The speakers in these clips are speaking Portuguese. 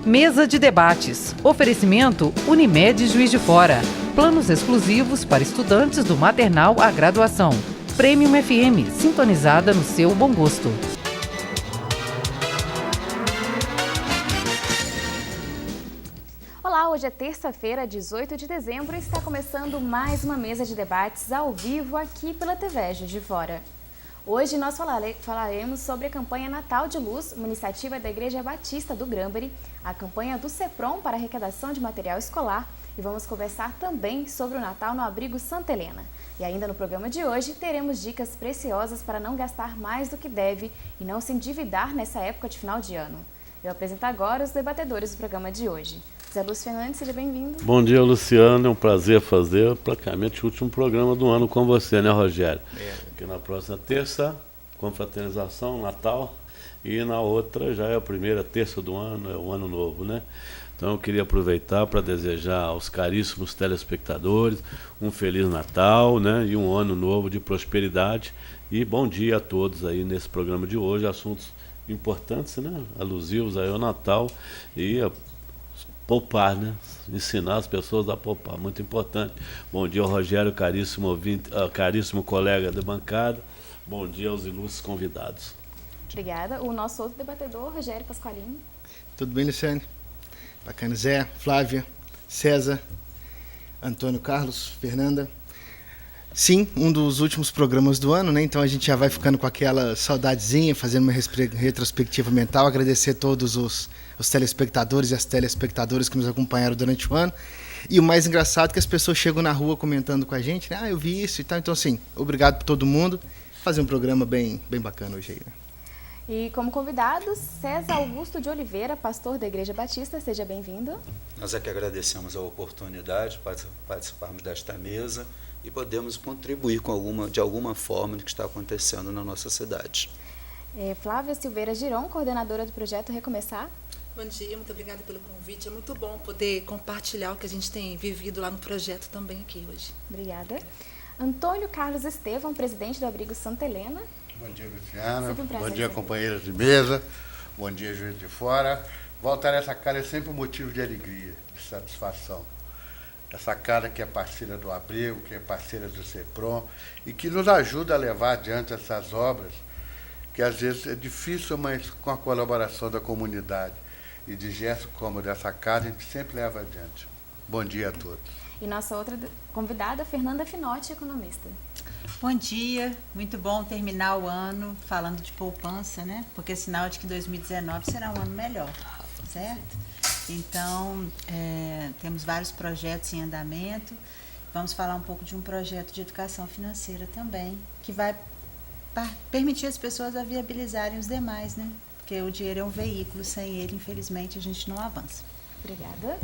Mesa de debates. Oferecimento Unimed Juiz de Fora. Planos exclusivos para estudantes do maternal à graduação. Premium FM, sintonizada no seu bom gosto. Olá, hoje é terça-feira, 18 de dezembro, e está começando mais uma mesa de debates ao vivo aqui pela TV Juiz de Fora. Hoje nós falaremos sobre a campanha Natal de Luz, uma iniciativa da Igreja Batista do Granbury, a campanha do CEPROM para arrecadação de material escolar, e vamos conversar também sobre o Natal no Abrigo Santa Helena. E ainda no programa de hoje teremos dicas preciosas para não gastar mais do que deve e não se endividar nessa época de final de ano. Eu apresento agora os debatedores do programa de hoje. Zé Lúcio Fernandes, seja bem-vindo. Bom dia, Luciano. É um prazer fazer praticamente o último programa do ano com você, né, Rogério? Porque na próxima terça, confraternização, Natal, e na outra já é a primeira terça do ano, é o Ano Novo, né? Então eu queria aproveitar para desejar aos caríssimos telespectadores um Feliz Natal, né? E um Ano Novo de prosperidade. E bom dia a todos aí nesse programa de hoje, assuntos importantes, né? Alusivos aí ao Natal e poupar, né? Ensinar as pessoas a poupar, muito importante. Bom dia ao Rogério, caríssimo ouvinte, caríssimo colega da bancada. Bom dia aos ilustres convidados. Obrigada. O nosso outro debatedor, Rogério Pasqualini. Tudo bem, Luciane? Bacana, Zé, Flávia, César, Antônio Carlos, Fernanda. Sim, um dos últimos programas do ano, né? Então a gente já vai ficando com aquela saudadezinha, fazendo uma retrospectiva mental. Agradecer a todos os telespectadores e as telespectadoras que nos acompanharam durante o ano. E o mais engraçado é que as pessoas chegam na rua comentando com a gente, né? Eu vi isso e tal. Então, assim, obrigado por todo mundo. Fazer um programa bem bacana hoje aí, né? E como convidados, César Augusto de Oliveira, pastor da Igreja Batista. Seja bem-vindo. Nós é que agradecemos a oportunidade de participarmos desta mesa e podemos contribuir de alguma forma no que está acontecendo na nossa cidade. Flávia Silveira Giron, coordenadora do projeto Recomeçar. Bom dia, muito obrigada pelo convite. É muito bom poder compartilhar o que a gente tem vivido lá no projeto também aqui hoje. Obrigada. Antônio Carlos Estevão, presidente do Abrigo Santa Helena. Bom dia, Luciana. Bom dia, companheiros de mesa. Bom dia, Juiz de Fora. Voltar essa casa é sempre um motivo de alegria, de satisfação. Essa casa que é parceira do Abrigo, que é parceira do CEPROM e que nos ajuda a levar adiante essas obras, que às vezes é difícil, mas com a colaboração da comunidade e de gestos como dessa casa, a gente sempre leva adiante. Bom dia a todos. E nossa outra convidada, Fernanda Finotti, economista. Bom dia, muito bom terminar o ano falando de poupança, né? Porque é sinal de que 2019 será um ano melhor, certo? Então, temos vários projetos em andamento. Vamos falar um pouco de um projeto de educação financeira também, que vai permitir as pessoas a viabilizarem os demais, né? Porque o dinheiro é um veículo, sem ele, infelizmente, a gente não avança. Obrigada.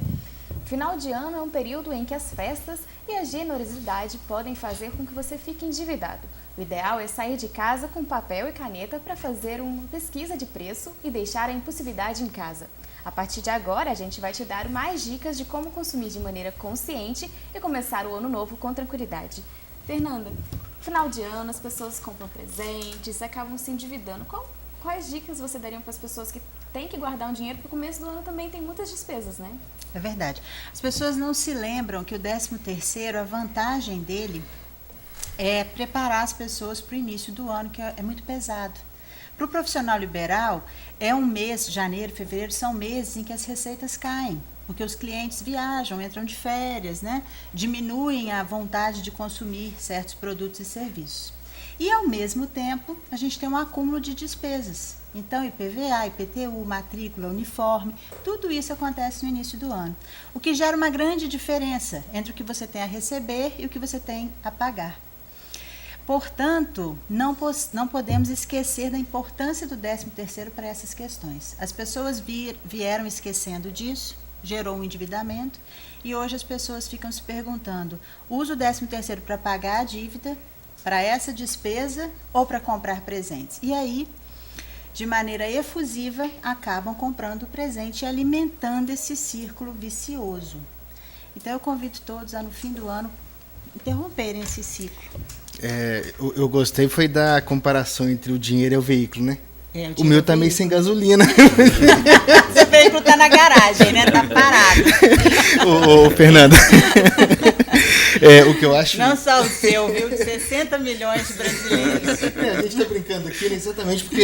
Final de ano é um período em que as festas e a generosidade podem fazer com que você fique endividado. O ideal é sair de casa com papel e caneta para fazer uma pesquisa de preço e deixar a impulsividade em casa. A partir de agora, a gente vai te dar mais dicas de como consumir de maneira consciente e começar o ano novo com tranquilidade. Fernanda, final de ano, as pessoas compram presentes, acabam se endividando. Quais dicas você daria para as pessoas que têm que guardar um dinheiro? Porque o começo do ano também tem muitas despesas, né? É verdade. As pessoas não se lembram que o 13º, a vantagem dele é preparar as pessoas para o início do ano, que é muito pesado. Para o profissional liberal, é um mês, janeiro, fevereiro, são meses em que as receitas caem, porque os clientes viajam, entram de férias, né? Diminuem a vontade de consumir certos produtos e serviços. E, ao mesmo tempo, a gente tem um acúmulo de despesas. Então, IPVA, IPTU, matrícula, uniforme, tudo isso acontece no início do ano. O que gera uma grande diferença entre o que você tem a receber e o que você tem a pagar. Portanto, não podemos esquecer da importância do 13º para essas questões. As pessoas vieram esquecendo disso, gerou um endividamento, e hoje as pessoas ficam se perguntando, uso o 13º para pagar a dívida, para essa despesa ou para comprar presentes? E aí, de maneira efusiva, acabam comprando o presente e alimentando esse círculo vicioso. Então, eu convido todos a, no fim do ano, interromperem esse ciclo. Eu gostei foi da comparação entre o dinheiro e o veículo, né? O meu tá meio sem gasolina. Seu veículo tá na garagem, né? Tá parado. Ô, Fernanda. O que eu acho... Não só o seu, viu? De 60 milhões de brasileiros. A gente tá brincando aqui, né? Exatamente porque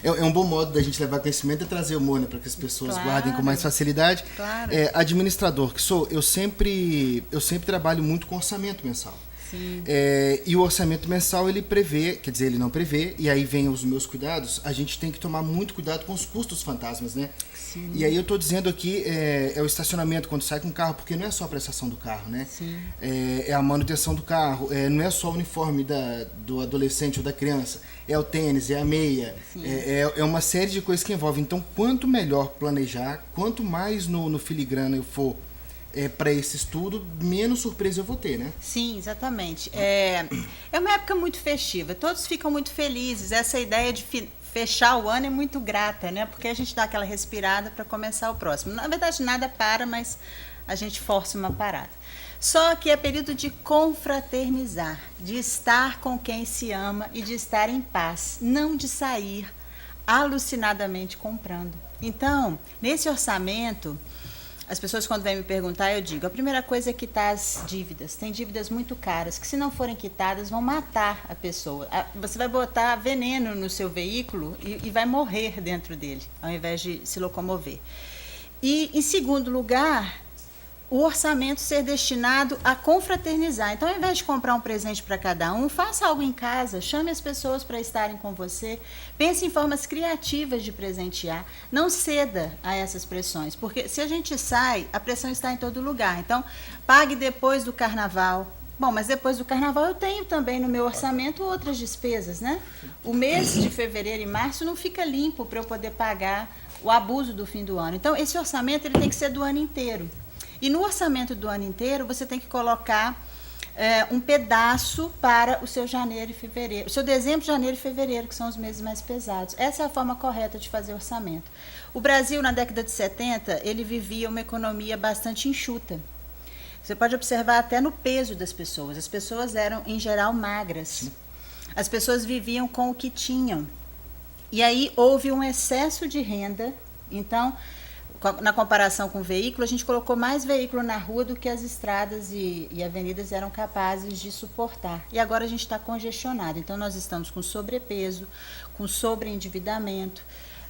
é um bom modo da gente levar conhecimento e trazer humor, né, para que as pessoas guardem com mais facilidade. Claro. Administrador que sou, eu sempre trabalho muito com orçamento mensal. E o orçamento mensal, ele prevê, quer dizer, ele não prevê, e aí vem os meus cuidados, a gente tem que tomar muito cuidado com os custos fantasmas, né? Sim. E aí eu estou dizendo aqui, é o estacionamento quando sai com o carro, porque não é só a prestação do carro, né? Sim. É a manutenção do carro, não é só o uniforme do adolescente ou da criança, é o tênis, é a meia, é uma série de coisas que envolvem. Então, quanto melhor planejar, quanto mais no filigrana eu for para esse estudo, menos surpresa eu vou ter, né? Sim, exatamente. É uma época muito festiva, todos ficam muito felizes. Essa ideia de fechar o ano é muito grata, né? Porque a gente dá aquela respirada para começar o próximo. Na verdade, nada para, mas a gente força uma parada. Só que é período de confraternizar, de estar com quem se ama e de estar em paz, não de sair alucinadamente comprando. Então, nesse orçamento, as pessoas quando vêm me perguntar, eu digo, a primeira coisa é quitar as dívidas. Tem dívidas muito caras, que se não forem quitadas, vão matar a pessoa. Você vai botar veneno no seu veículo e vai morrer dentro dele, ao invés de se locomover. E, em segundo lugar, o orçamento ser destinado a confraternizar. Então, ao invés de comprar um presente para cada um, faça algo em casa, chame as pessoas para estarem com você, pense em formas criativas de presentear, não ceda a essas pressões, porque se a gente sai, a pressão está em todo lugar. Então, pague depois do carnaval. Bom, mas depois do carnaval eu tenho também no meu orçamento outras despesas, né? O mês de fevereiro e março não fica limpo para eu poder pagar o abuso do fim do ano. Então, esse orçamento ele tem que ser do ano inteiro. E no orçamento do ano inteiro, você tem que colocar um pedaço para o seu janeiro e fevereiro. O seu dezembro, janeiro e fevereiro, que são os meses mais pesados. Essa é a forma correta de fazer orçamento. O Brasil, na década de 70, ele vivia uma economia bastante enxuta. Você pode observar até no peso das pessoas. As pessoas eram, em geral, magras. As pessoas viviam com o que tinham. E aí houve um excesso de renda. Então, na comparação com o veículo, a gente colocou mais veículo na rua do que as estradas e avenidas eram capazes de suportar. E agora a gente está congestionado. Então, nós estamos com sobrepeso, com sobreendividamento.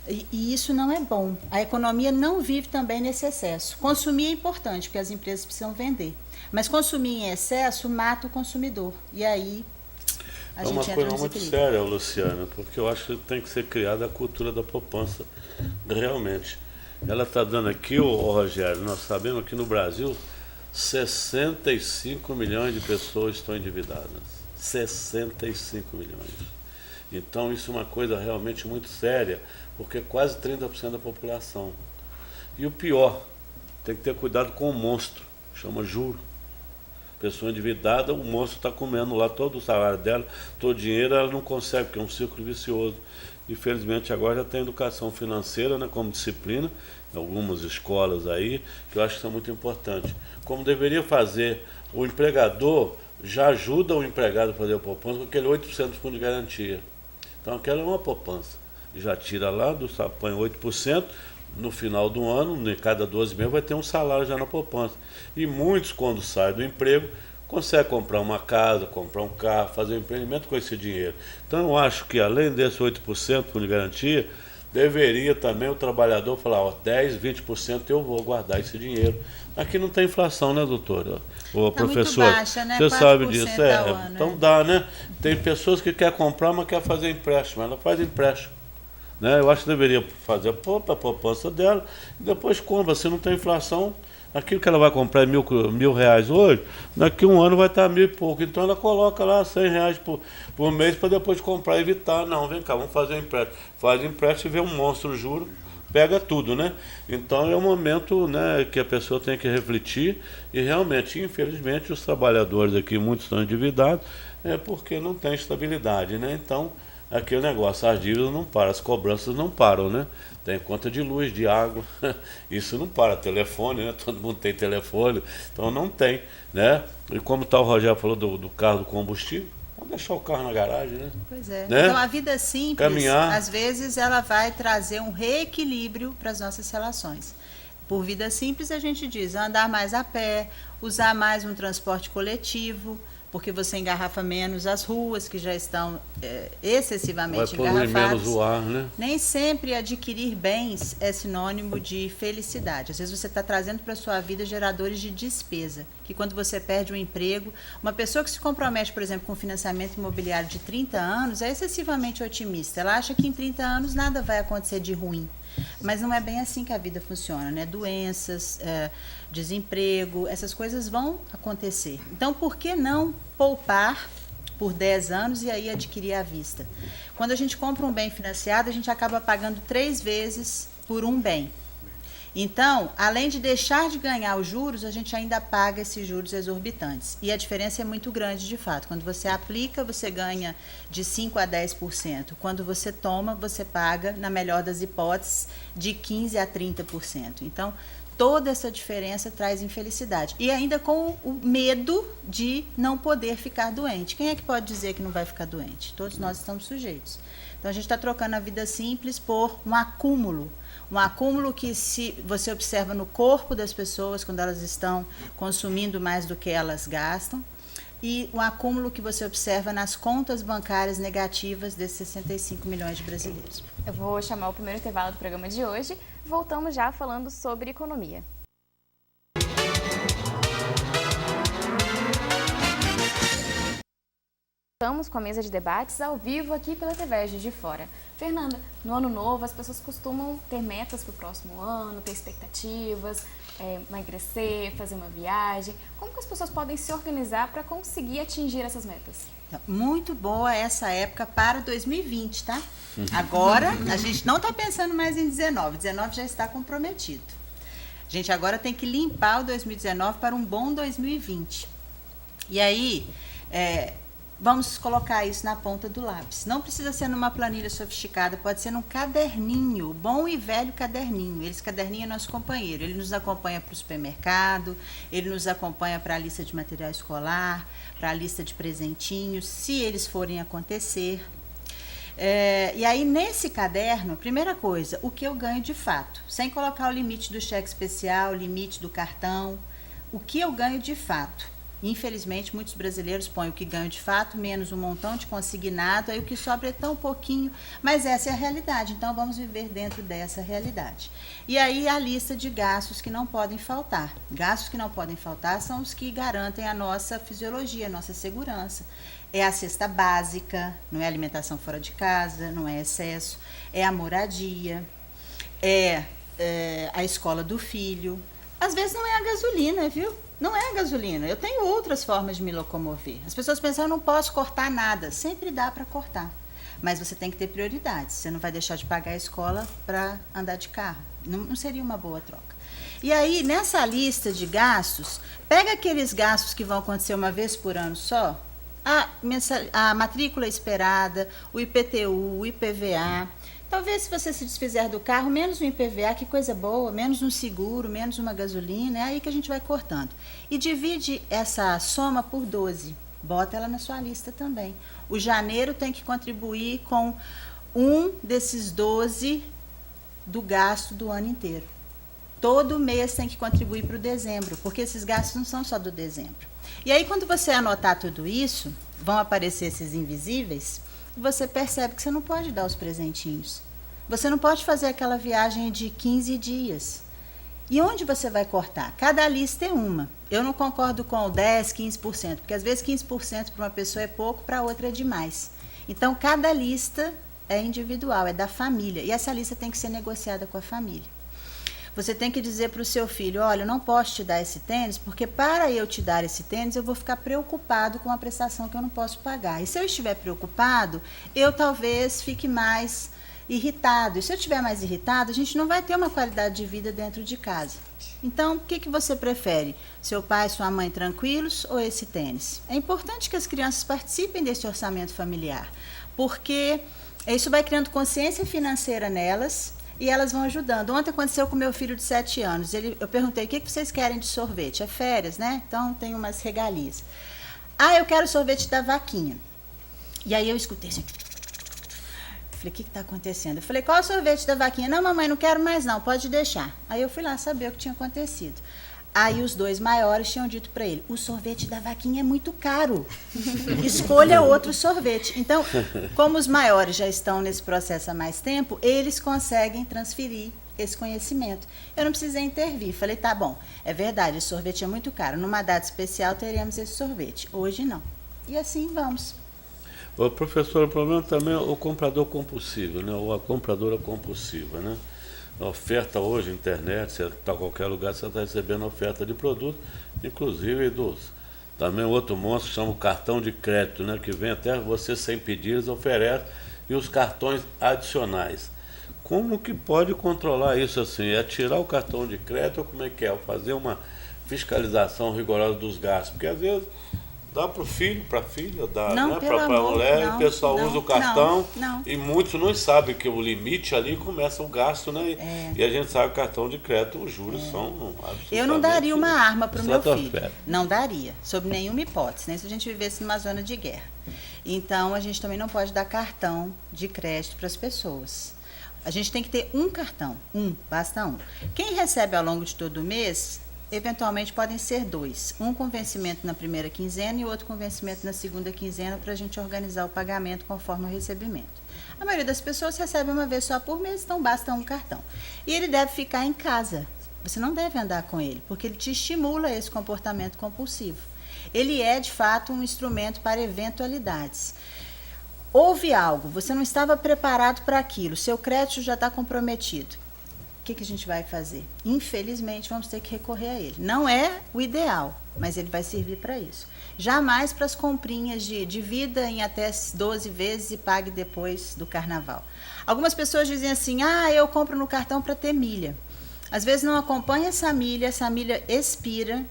E isso não é bom. A economia não vive também nesse excesso. Consumir é importante, porque as empresas precisam vender. Mas consumir em excesso mata o consumidor. E aí a gente entra no desequilíbrio. É uma coisa muito séria, Luciana, porque eu acho que tem que ser criada a cultura da poupança realmente. Ela está dando aqui, Rogério, nós sabemos que no Brasil 65 milhões de pessoas estão endividadas. 65 milhões. Então isso é uma coisa realmente muito séria, porque quase 30% da população. E o pior, tem que ter cuidado com o monstro, chama juro. Pessoa endividada, o monstro está comendo lá todo o salário dela, todo o dinheiro, ela não consegue, porque é um círculo vicioso. Infelizmente agora já tem educação financeira, né, como disciplina, em algumas escolas aí, que eu acho que são muito importantes. Como deveria fazer, o empregador já ajuda o empregado a fazer a poupança com aquele 8% de fundo de garantia. Então aquela é uma poupança. Já tira lá, põe 8%, no final do ano, em cada 12 meses, vai ter um salário já na poupança. E muitos, quando saem do emprego, consegue comprar uma casa, comprar um carro, fazer um empreendimento com esse dinheiro. Então eu acho que além desse 8% de garantia, deveria também o trabalhador falar, 10%, 20% eu vou guardar esse dinheiro. Aqui não tem inflação, né, doutora? Ô, professor, muito baixa, né? Você sabe disso. Ano, então dá, né? Tem pessoas que querem comprar, mas quer fazer empréstimo. Ela faz empréstimo. Né? Eu acho que deveria fazer a poupança dela e depois compra. Se não tem inflação, aquilo que ela vai comprar é R$1.000 hoje, daqui a um ano vai estar 1.000 e pouco. Então ela coloca lá R$100 por mês para depois comprar e evitar. Não, vem cá, vamos fazer um empréstimo. Faz empréstimo e vê um monstro juro, pega tudo, né? Então é um momento, né, que a pessoa tem que refletir e realmente, infelizmente, os trabalhadores aqui, muitos estão endividados, porque não tem estabilidade, né? Então, aquele negócio, as dívidas não param, as cobranças não param, né? Tem conta de luz, de água, isso não para, telefone, né? Todo mundo tem telefone, então não tem, né? E como o Rogério falou do carro do combustível, Vamos deixar o carro na garagem, né? Pois é. Né? Então, a vida simples, Caminhar. às vezes, ela vai trazer um reequilíbrio para as nossas relações. Por vida simples, a gente diz andar mais a pé, usar mais um transporte coletivo, porque você engarrafa menos as ruas, que já estão excessivamente vai poluir engarrafadas. menos o ar, né? Nem sempre adquirir bens é sinônimo de felicidade. Às vezes você está trazendo para a sua vida geradores de despesa, que quando você perde um emprego, uma pessoa que se compromete, por exemplo, com financiamento imobiliário de 30 anos, é excessivamente otimista. Ela acha que em 30 anos nada vai acontecer de ruim. Mas não é bem assim que a vida funciona, né? Doenças, desemprego, essas coisas vão acontecer. Então, por que não poupar por 10 anos e aí adquirir à vista? Quando a gente compra um bem financiado, a gente acaba pagando 3 vezes por um bem. Então, além de deixar de ganhar os juros, a gente ainda paga esses juros exorbitantes. E a diferença é muito grande, de fato. Quando você aplica, você ganha de 5% a 10%. Quando você toma, você paga, na melhor das hipóteses, de 15% a 30%. Então, toda essa diferença traz infelicidade. E ainda com o medo de não poder ficar doente. Quem é que pode dizer que não vai ficar doente? Todos nós estamos sujeitos. Então, a gente está trocando a vida simples por um acúmulo. Um acúmulo que, se você observa no corpo das pessoas, quando elas estão consumindo mais do que elas gastam, e um acúmulo que você observa nas contas bancárias negativas desses 65 milhões de brasileiros. Eu vou chamar o primeiro intervalo do programa de hoje. Voltamos já falando sobre economia. Estamos com a mesa de debates ao vivo aqui pela TV Juiz de Fora. Fernanda, no ano novo as pessoas costumam ter metas para o próximo ano, ter expectativas, emagrecer, fazer uma viagem. Como que as pessoas podem se organizar para conseguir atingir essas metas? Muito boa essa época para 2020, tá? Agora, a gente não está pensando mais em 19. 19 já está comprometido. A gente agora tem que limpar o 2019 para um bom 2020. E aí, vamos colocar isso na ponta do lápis. Não precisa ser numa planilha sofisticada, pode ser num caderninho, bom e velho caderninho. Esse caderninho é nosso companheiro. Ele nos acompanha para o supermercado, ele nos acompanha para a lista de material escolar, para a lista de presentinhos, se eles forem acontecer. E aí, nesse caderno, primeira coisa, o que eu ganho de fato, sem colocar o limite do cheque especial, o limite do cartão, o que eu ganho de fato. Infelizmente, muitos brasileiros põem o que ganham de fato, menos um montão de consignado, aí o que sobra é tão pouquinho, mas essa é a realidade, então vamos viver dentro dessa realidade. E aí a lista de gastos que não podem faltar. Gastos que não podem faltar são os que garantem a nossa fisiologia, a nossa segurança. É a cesta básica, não é alimentação fora de casa, não é excesso, é a moradia, é a escola do filho. Às vezes não é a gasolina, viu? Não é a gasolina, eu tenho outras formas de me locomover. As pessoas pensam, eu não posso cortar nada. Sempre dá para cortar, mas você tem que ter prioridades. Você não vai deixar de pagar a escola para andar de carro. Não seria uma boa troca. E aí, nessa lista de gastos, pega aqueles gastos que vão acontecer uma vez por ano só, a matrícula esperada, o IPTU, o IPVA. Talvez, se você se desfizer do carro, menos um IPVA, que coisa boa, menos um seguro, menos uma gasolina, é aí que a gente vai cortando. E divide essa soma por 12, bota ela na sua lista também. O janeiro tem que contribuir com um desses 12 do gasto do ano inteiro. Todo mês tem que contribuir para o dezembro, porque esses gastos não são só do dezembro. E aí, quando você anotar tudo isso, vão aparecer esses invisíveis, e você percebe que você não pode dar os presentinhos. Você não pode fazer aquela viagem de 15 dias. E onde você vai cortar? Cada lista é uma. Eu não concordo com o 10%, 15%, porque às vezes 15% para uma pessoa é pouco, para outra é demais. Então, cada lista é individual, é da família. E essa lista tem que ser negociada com a família. Você tem que dizer para o seu filho, olha, eu não posso te dar esse tênis, porque para eu te dar esse tênis, eu vou ficar preocupado com a prestação que eu não posso pagar. E se eu estiver preocupado, eu talvez fique mais irritado. E se eu estiver mais irritado, a gente não vai ter uma qualidade de vida dentro de casa. Então, o que você prefere? Seu pai e sua mãe tranquilos ou esse tênis? É importante que as crianças participem desse orçamento familiar, porque isso vai criando consciência financeira nelas, e elas vão ajudando. Ontem aconteceu com meu filho de 7 anos. Eu perguntei, o que vocês querem de sorvete? É férias, né? Então tem umas regalias. Eu quero sorvete da vaquinha. E aí eu escutei assim. Falei, o que está acontecendo? Eu falei, qual é o sorvete da vaquinha? Não, mamãe, não quero mais não, pode deixar. Aí eu fui lá saber o que tinha acontecido. Aí os 2 maiores tinham dito para ele, o sorvete da vaquinha é muito caro, escolha outro sorvete. Então, como os maiores já estão nesse processo há mais tempo, eles conseguem transferir esse conhecimento. Eu não precisei intervir, falei, tá bom, é verdade, esse sorvete é muito caro, numa data especial teremos esse sorvete, hoje não. E assim vamos. Ô, professor, o problema também é o comprador compulsivo, né? Ou a compradora compulsiva, né? A oferta hoje, internet, você está em qualquer lugar, você está recebendo oferta de produto, inclusive também outro monstro que chama o cartão de crédito, né? Que vem até você sem pedir, eles oferecem, e os cartões adicionais. Como que pode controlar isso assim? É tirar o cartão de crédito ou como é que é? Fazer uma fiscalização rigorosa dos gastos? Porque às vezes dá para o filho, para a filha, dá, né, para a mulher, não, o pessoal usa o cartão não. E muitos não sabem que o limite ali começa o gasto, né? E a gente sabe que o cartão de crédito, os juros são absolutamente... Eu não daria uma arma para o meu filho, não daria, sob nenhuma hipótese, nem se a gente vivesse numa zona de guerra. Então, a gente também não pode dar cartão de crédito para as pessoas. A gente tem que ter um cartão, basta um. Quem recebe ao longo de todo o mês... Eventualmente podem ser 2, um com vencimento na primeira quinzena e outro com vencimento na segunda quinzena para a gente organizar o pagamento conforme o recebimento. A maioria das pessoas recebe uma vez só por mês, então basta um cartão. E ele deve ficar em casa, você não deve andar com ele, porque ele te estimula esse comportamento compulsivo. Ele é, de fato, um instrumento para eventualidades. Houve algo, você não estava preparado para aquilo, seu crédito já está comprometido. O que a gente vai fazer? Infelizmente, vamos ter que recorrer a ele. Não é o ideal, mas ele vai servir para isso. Jamais para as comprinhas de vida em até 12 vezes e pague depois do carnaval. Algumas pessoas dizem assim, eu compro no cartão para ter milha. Às vezes não acompanha essa milha expira,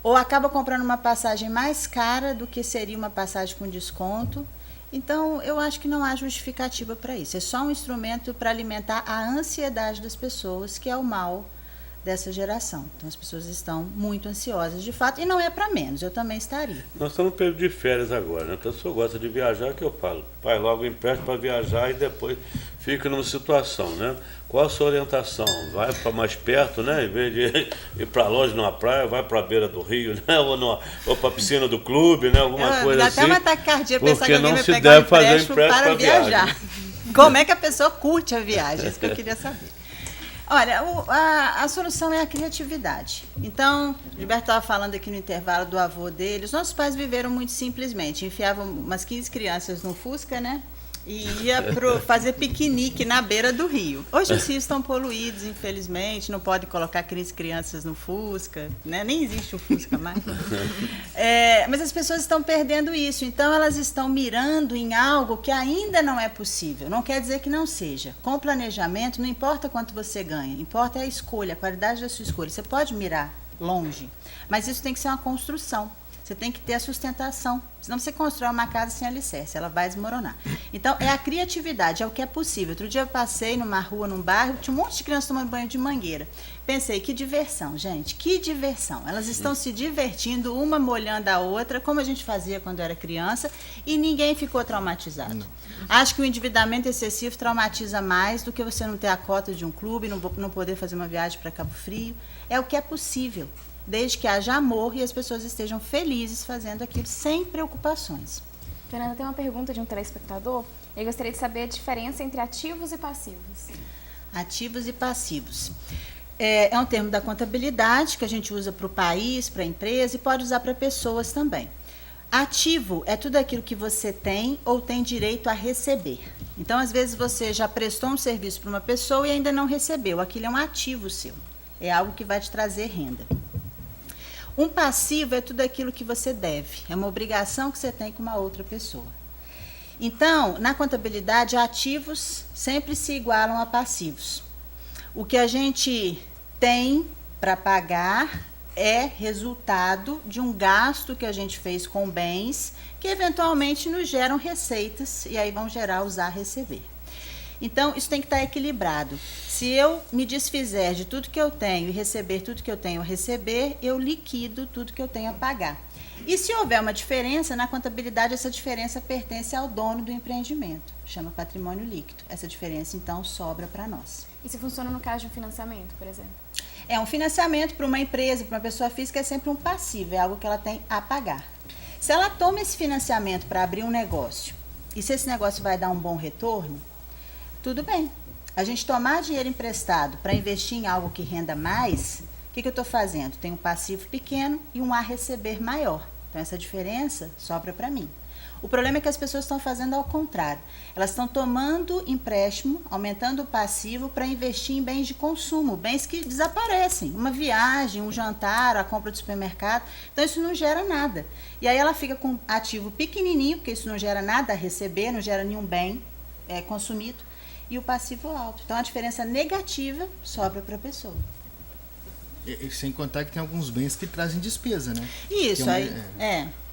ou acaba comprando uma passagem mais cara do que seria uma passagem com desconto. Então, eu acho que não há justificativa para isso. É só um instrumento para alimentar a ansiedade das pessoas, que é o mal dessa geração. Então, as pessoas estão muito ansiosas, de fato, e não é para menos, eu também estaria. Nós estamos no período de férias agora, né? A pessoa gosta de viajar, que eu falo, pai, logo empréstimo para viajar e depois fica numa situação, né? Qual a sua orientação? Vai para mais perto, né? Em vez de ir para longe numa praia, vai para a beira do rio, né? Ou para a piscina do clube, né? Alguma coisa assim. Dá até uma taquicardia pensar que alguém vai pegar um empréstimo para viajar. Como é que a pessoa curte a viagem? Isso que eu queria saber. Olha, a solução é a criatividade. Então, o Gilberto estava falando aqui no intervalo do avô dele. Os nossos pais viveram muito simplesmente. Enfiavam umas 15 crianças no Fusca, né? E ia fazer piquenique na beira do rio. Hoje os rios estão poluídos, infelizmente, não pode colocar crianças no Fusca, né? Nem existe o Fusca mais. Mas as pessoas estão perdendo isso, então elas estão mirando em algo que ainda não é possível. Não quer dizer que não seja. Com o planejamento, não importa quanto você ganha, importa a escolha, a qualidade da sua escolha. Você pode mirar longe, mas isso tem que ser uma construção. Você tem que ter a sustentação, senão você constrói uma casa sem alicerce, ela vai desmoronar. Então, é a criatividade, é o que é possível. Outro dia eu passei numa rua, num bairro, tinha um monte de crianças tomando banho de mangueira. Pensei, que diversão, gente, que diversão. Elas estão se divertindo, uma molhando a outra, como a gente fazia quando era criança, e ninguém ficou traumatizado. Não. Acho que o endividamento excessivo traumatiza mais do que você não ter a cota de um clube, não poder fazer uma viagem para Cabo Frio. É o que é possível, desde que haja amor e as pessoas estejam felizes fazendo aquilo sem preocupações. Fernanda, tem uma pergunta de um telespectador. Eu gostaria de saber a diferença entre ativos e passivos. Ativos e passivos. É um termo da contabilidade que a gente usa para o país, para a empresa e pode usar para pessoas também. Ativo é tudo aquilo que você tem ou tem direito a receber. Então, às vezes, você já prestou um serviço para uma pessoa e ainda não recebeu. Aquilo é um ativo seu. É algo que vai te trazer renda. Um passivo é tudo aquilo que você deve, é uma obrigação que você tem com uma outra pessoa. Então, na contabilidade, ativos sempre se igualam a passivos. O que a gente tem para pagar é resultado de um gasto que a gente fez com bens que eventualmente nos geram receitas e aí vão gerar os a receber. Então, isso tem que estar equilibrado. Se eu me desfizer de tudo que eu tenho e receber tudo que eu tenho a receber, eu liquido tudo que eu tenho a pagar. E se houver uma diferença, na contabilidade essa diferença pertence ao dono do empreendimento. Chama patrimônio líquido. Essa diferença, então, sobra para nós. E se funciona no caso de um financiamento, por exemplo? Um financiamento para uma empresa, para uma pessoa física, é sempre um passivo, é algo que ela tem a pagar. Se ela toma esse financiamento para abrir um negócio, e se esse negócio vai dar um bom retorno, tudo bem. A gente tomar dinheiro emprestado para investir em algo que renda mais, o que eu estou fazendo? Tem um passivo pequeno e um a receber maior. Então, essa diferença sobra para mim. O problema é que as pessoas estão fazendo ao contrário. Elas estão tomando empréstimo, aumentando o passivo para investir em bens de consumo, bens que desaparecem. Uma viagem, um jantar, a compra do supermercado. Então, isso não gera nada. E aí ela fica com um ativo pequenininho, porque isso não gera nada a receber, não gera nenhum bem consumido, e o passivo alto. Então, a diferença negativa sobra para a pessoa. E sem contar que tem alguns bens que trazem despesa, né? Isso,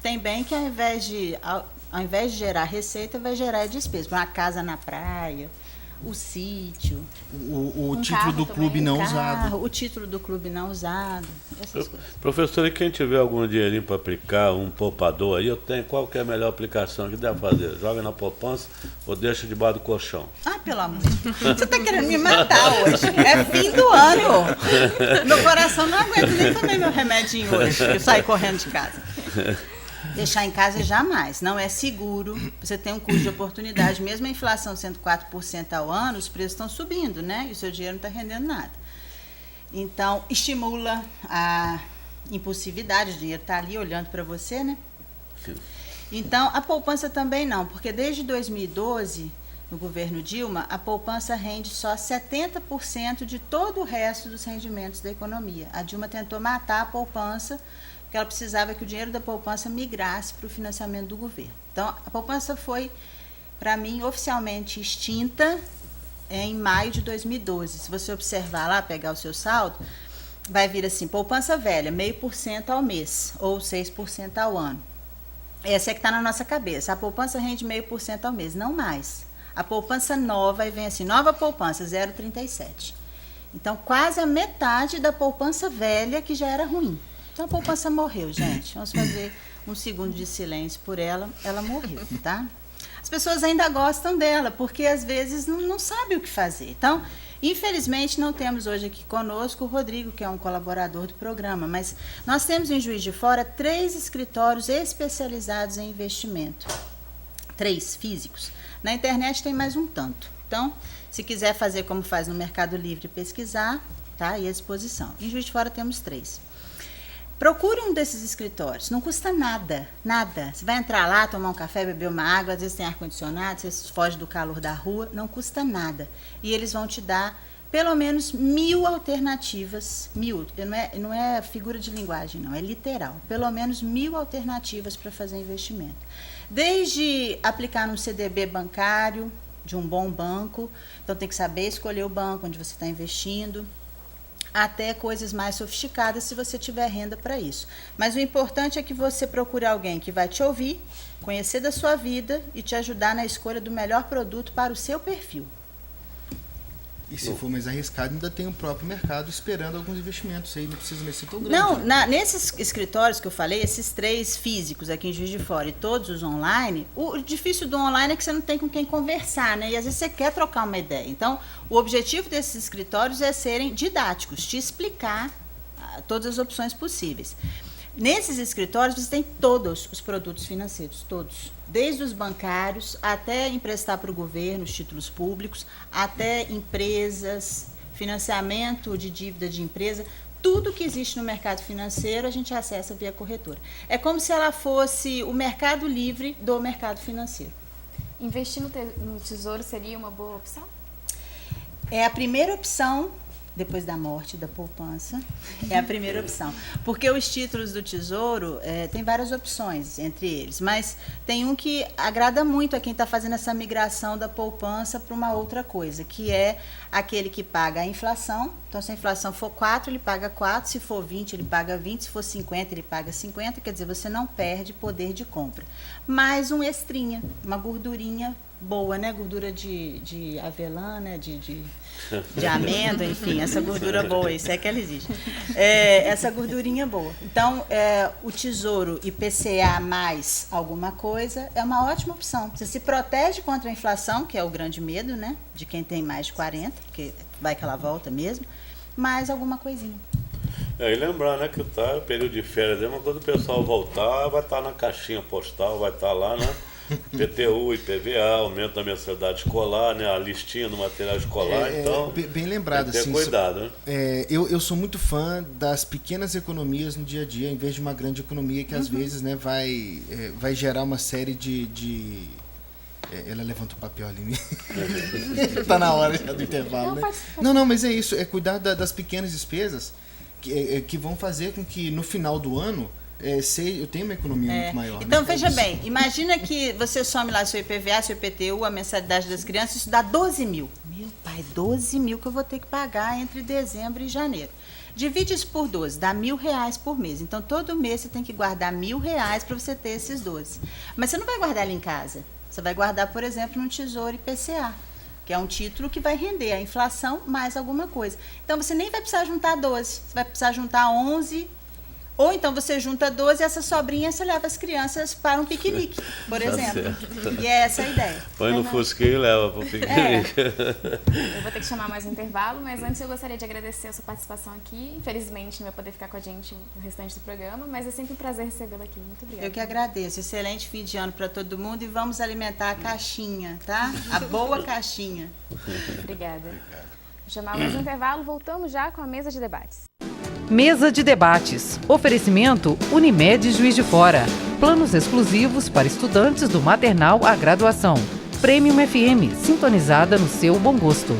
tem bem que ao invés de gerar receita, vai gerar despesa. Uma casa na praia, o sítio. O título do clube não usado. O título do clube não usado. Essas coisas. Professor, e quem tiver algum dinheirinho para aplicar, um poupador aí, qual que é a melhor aplicação que deve fazer? Joga na poupança ou deixa debaixo do colchão? Ah, pelo amor de Deus. Você está querendo me matar hoje. É fim do ano. Meu coração não aguenta nem tomar meu remedinho hoje. Eu saio correndo de casa. Deixar em casa jamais, não é seguro, você tem um custo de oportunidade, mesmo a inflação sendo 4% ao ano, os preços estão subindo, né? E o seu dinheiro não está rendendo nada. Então, estimula a impulsividade, o dinheiro está ali olhando para você, né? Então, a poupança também não, porque desde 2012, no governo Dilma, a poupança rende só 70% de todo o resto dos rendimentos da economia. A Dilma tentou matar a poupança, porque ela precisava que o dinheiro da poupança migrasse para o financiamento do governo. Então, a poupança foi, para mim, oficialmente extinta em maio de 2012. Se você observar lá, pegar o seu saldo, vai vir assim, poupança velha, 0,5% ao mês, ou 6% ao ano. Essa é que está na nossa cabeça. A poupança rende 0,5% ao mês, não mais. A poupança nova, aí vem assim, nova poupança, 0,37%. Então, quase a metade da poupança velha que já era ruim. Então, a poupança morreu, gente. Vamos fazer um segundo de silêncio por ela. Ela morreu, tá? As pessoas ainda gostam dela, porque às vezes não sabem o que fazer. Então, infelizmente, não temos hoje aqui conosco o Rodrigo, que é um colaborador do programa, mas nós temos em Juiz de Fora 3 escritórios especializados em investimento. 3 físicos. Na internet tem mais um tanto. Então, se quiser fazer como faz no Mercado Livre, pesquisar, tá aí à disposição. Em Juiz de Fora temos 3. Procure um desses escritórios, não custa nada, nada. Você vai entrar lá, tomar um café, beber uma água, às vezes tem ar-condicionado, você foge do calor da rua, não custa nada. E eles vão te dar pelo menos 1000 alternativas, 1000, não é figura de linguagem, não, é literal. Pelo menos 1000 alternativas para fazer investimento. Desde aplicar num CDB bancário, de um bom banco, então tem que saber escolher o banco onde você está investindo, até coisas mais sofisticadas se você tiver renda para isso. Mas o importante é que você procure alguém que vai te ouvir, conhecer da sua vida e te ajudar na escolha do melhor produto para o seu perfil. E se for mais arriscado, ainda tem o próprio mercado esperando alguns investimentos aí, não precisa ser tão grande. Não, nesses escritórios que eu falei, esses 3 físicos aqui em Juiz de Fora e todos os online, o difícil do online é que você não tem com quem conversar, né? E às vezes você quer trocar uma ideia. Então, o objetivo desses escritórios é serem didáticos, te explicar todas as opções possíveis. Nesses escritórios você tem todos os produtos financeiros, todos. Desde os bancários, até emprestar para o governo, os títulos públicos, até empresas, financiamento de dívida de empresa, tudo que existe no mercado financeiro a gente acessa via corretora. É como se ela fosse o mercado livre do mercado financeiro. Investir no tesouro seria uma boa opção? É a primeira opção depois da morte da poupança, é a primeira opção. Porque os títulos do Tesouro tem várias opções entre eles, mas tem um que agrada muito a quem está fazendo essa migração da poupança para uma outra coisa, que é aquele que paga a inflação. Então, se a inflação for 4, ele paga 4, se for 20, ele paga 20, se for 50, ele paga 50, quer dizer, você não perde poder de compra. Mais um extrinha, uma gordurinha boa, né? Gordura de avelã, né? De amêndoa, enfim, essa gordura boa, isso é que ela existe. Essa gordurinha boa. Então, o Tesouro IPCA mais alguma coisa é uma ótima opção. Você se protege contra a inflação, que é o grande medo, né? De quem tem mais de 40, porque vai que ela volta mesmo, mais alguma coisinha. E lembrar, né, que tá período de férias, mas quando o pessoal voltar, vai estar na caixinha postal, vai estar lá, né? PTU, IPVA, aumento da mensalidade escolar, né? A listinha do material escolar, então... Bem lembrado, tem que ter cuidado, né? Eu sou muito fã das pequenas economias no dia a dia, em vez de uma grande economia que às vezes, né, vai gerar uma série de ela levanta o papel ali. Tá na hora já do intervalo, né? Não, mas é isso, é cuidar das pequenas despesas que vão fazer com que no final do ano eu tenho uma economia muito maior. Então, né? veja bem, imagina que você some lá seu IPVA, seu IPTU, a mensalidade das crianças, isso dá 12 mil. Meu pai, 12 mil que eu vou ter que pagar entre dezembro e janeiro. Divide isso por 12, dá R$1.000 por mês. Então, todo mês você tem que guardar R$1.000 para você ter esses 12. Mas você não vai guardar ali em casa. Você vai guardar, por exemplo, no Tesouro IPCA, que é um título que vai render a inflação mais alguma coisa. Então, você nem vai precisar juntar 12, você vai precisar juntar 11, ou então você junta 12 e essa sobrinha você leva as crianças para um piquenique, por exemplo. Certo. E é essa a ideia. Põe no fusquinho e leva para o piquenique. Eu vou ter que chamar mais um intervalo, mas antes eu gostaria de agradecer a sua participação aqui. Infelizmente não vai poder ficar com a gente no restante do programa, mas é sempre um prazer recebê-la aqui. Muito obrigada. Eu que agradeço. Excelente fim de ano para todo mundo e vamos alimentar a caixinha, tá? A boa caixinha. Obrigada. Vou chamar mais um intervalo, voltamos já com a mesa de debates. Mesa de debates. Oferecimento Unimed Juiz de Fora. Planos exclusivos para estudantes do maternal à graduação. Premium FM, sintonizada no seu bom gosto.